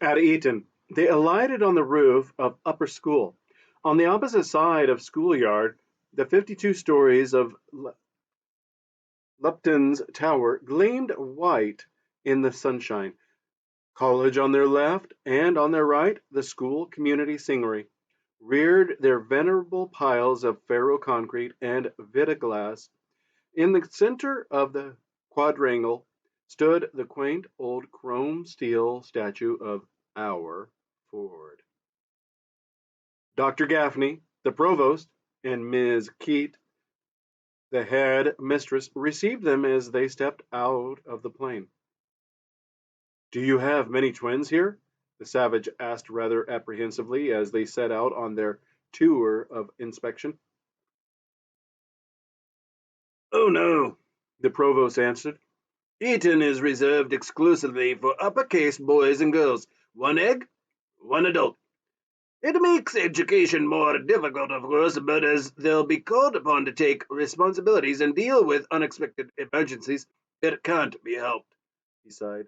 At Eton, they alighted on the roof of Upper School. On the opposite side of Schoolyard, the 52 stories of Lupton's Tower gleamed white in the sunshine. College on their left, and on their right, the school community singlery, reared their venerable piles of ferro concrete and vita glass. In the center of the quadrangle stood the quaint old chrome steel statue of our Ford. Dr. Gaffney, the provost, and Miss Keat, the head mistress, received them as they stepped out of the plane. Do you have many twins here? The savage asked rather apprehensively as they set out on their tour of inspection. Oh no, the provost answered. Eton is reserved exclusively for upper-caste boys and girls. One egg, one adult. It makes education more difficult, of course, but as they'll be called upon to take responsibilities and deal with unexpected emergencies, it can't be helped, he sighed.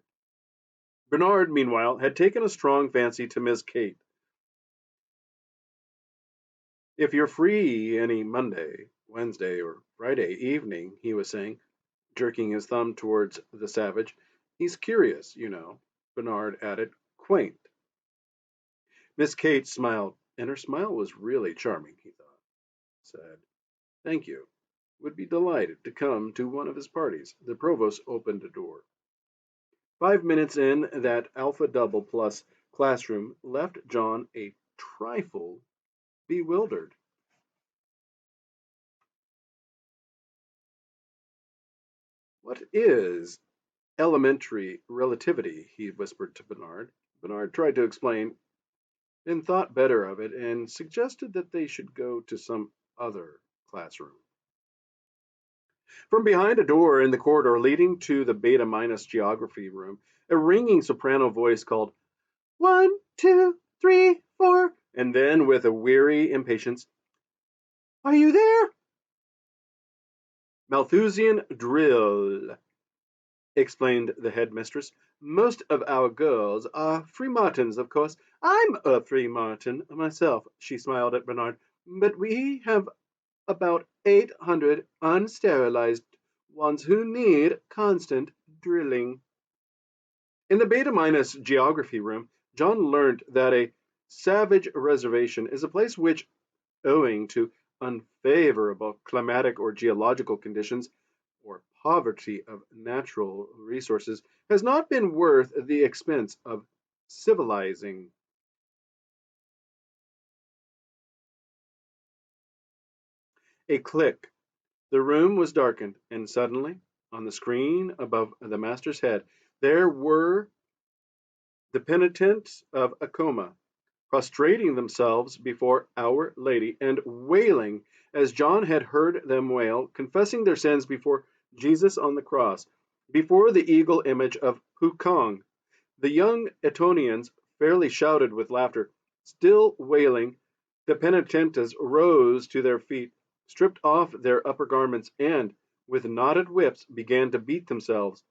Bernard, meanwhile, had taken a strong fancy to Miss Kate. If you're free any Monday, Wednesday, or Friday evening, he was saying, jerking his thumb towards the savage. He's curious, you know, Bernard added. Quaint. Miss Kate smiled, and her smile was really charming, he thought. Said, Thank you. Would be delighted to come to one of his parties. The provost opened a door. 5 minutes in, that Alpha Double Plus classroom left John a trifle bewildered. What is elementary relativity? He whispered to Bernard. Bernard tried to explain, then thought better of it and suggested that they should go to some other classroom. From behind a door in the corridor leading to the Beta Minus geography room, a ringing soprano voice called, 1, 2, 3, 4, and then with a weary impatience, Are you there? Malthusian drill, explained the headmistress. Most of our girls are Freemartins, of course. I'm a Freemartin myself, she smiled at Bernard, but we have about 800 unsterilized ones who need constant drilling. In the Beta Minus geography room, John learned that a savage reservation is a place which, owing to unfavorable climatic or geological conditions, or poverty of natural resources, has not been worth the expense of civilizing. A click. The room was darkened, and suddenly, on the screen above the master's head, there were the penitents of Acoma, prostrating themselves before Our Lady, and wailing as John had heard them wail, confessing their sins before Jesus on the cross, before the eagle image of Hukong. The young Etonians fairly shouted with laughter. Still wailing, the penitentes rose to their feet, stripped off their upper garments, and, with knotted whips, began to beat themselves.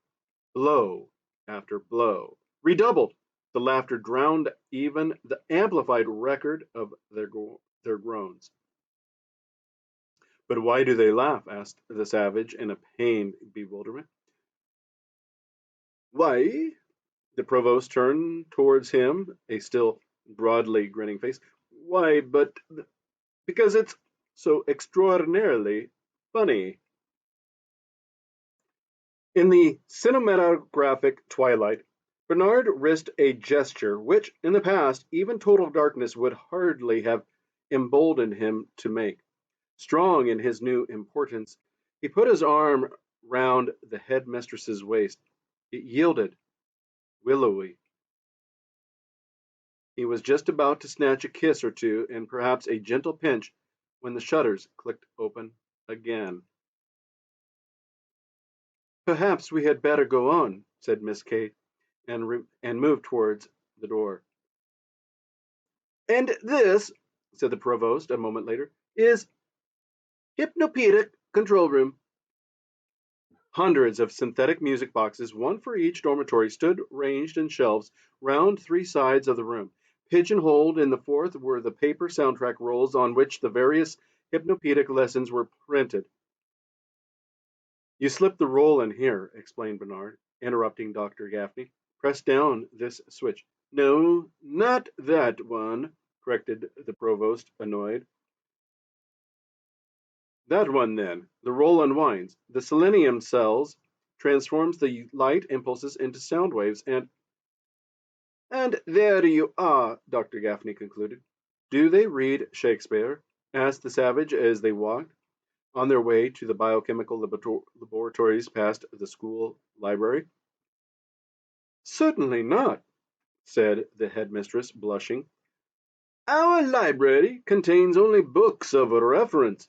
Blow after blow redoubled. The laughter drowned even the amplified record of their groans. But why do they laugh? Asked the savage in a pained bewilderment. Why? The provost turned towards him, a still broadly grinning face. Why, but because it's so extraordinarily funny. In the cinematographic twilight, Bernard risked a gesture which, in the past, even total darkness would hardly have emboldened him to make. Strong in his new importance, he put his arm round the headmistress's waist. It yielded, willowy. He was just about to snatch a kiss or two and perhaps a gentle pinch when the shutters clicked open again. Perhaps we had better go on, said Miss Kate, and moved towards the door. And this, said the provost a moment later, is Hypnopedic Control Room. Hundreds of synthetic music boxes, one for each dormitory, stood ranged in shelves round three sides of the room. Pigeonholed in the fourth were the paper soundtrack rolls on which the various hypnopedic lessons were printed. You slip the roll in here, explained Bernard, interrupting Dr. Gaffney. Press down this switch. No, not that one, corrected the provost, annoyed. That one, then. The roll unwinds. The selenium cells transforms the light impulses into sound waves, and there you are, Dr. Gaffney concluded. Do they read Shakespeare? Asked the savage as they walked on their way to the biochemical laboratories past the school library. Certainly not, said the headmistress, blushing. Our library contains only books of reference.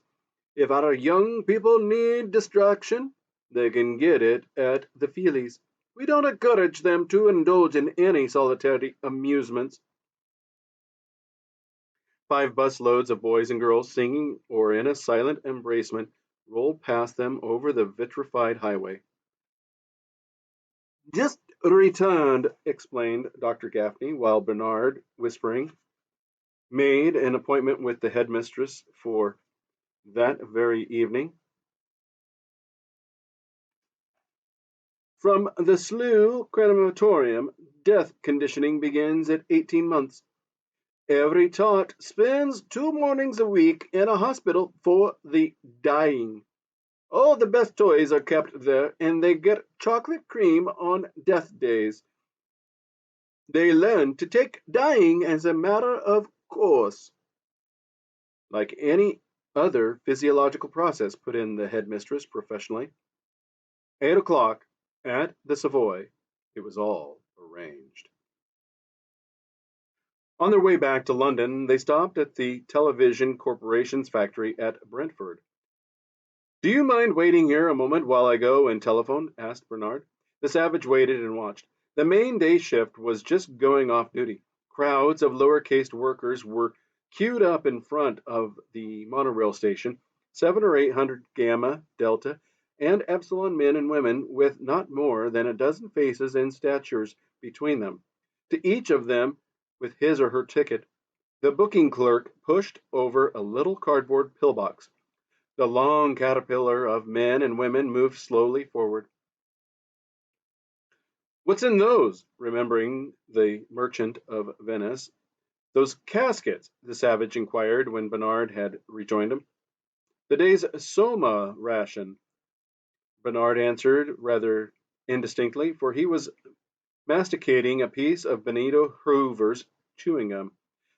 If our young people need distraction, they can get it at the Feelies. We don't encourage them to indulge in any solitary amusements. 5 busloads of boys and girls singing or in a silent embracement rolled past them over the vitrified highway. Just returned, explained Dr. Gaffney, while Bernard, whispering, made an appointment with the headmistress for that very evening. From the Slough crematorium, death conditioning begins at 18 months. Every tot spends 2 mornings a week in a hospital for the dying. All the best toys are kept there, and they get chocolate cream on death days. They learn to take dying as a matter of course. Like any other physiological process, put in the headmistress professionally. 8 o'clock at the Savoy. It was all arranged. On their way back to London, they stopped at the Television Corporation's factory at Brentford. Do you mind waiting here a moment while I go and telephone? Asked Bernard. The savage waited and watched. The main day shift was just going off duty. Crowds of lower-caste workers were queued up in front of the monorail station, 700 or 800 Gamma, Delta, and Epsilon men and women with not more than a dozen faces and statures between them. To each of them, with his or her ticket, the booking clerk pushed over a little cardboard pillbox. The long caterpillar of men and women moved slowly forward. What's in those? Remembering the merchant of Venice. Those caskets, the savage inquired when Bernard had rejoined him. The day's soma ration, Bernard answered rather indistinctly, for he was masticating a piece of Benito Hoover's chewing gum.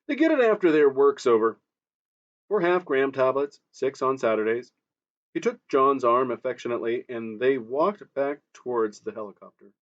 They get it after their work's over. 4 half-gram tablets, 6 on Saturdays. He took John's arm affectionately, and they walked back towards the helicopter.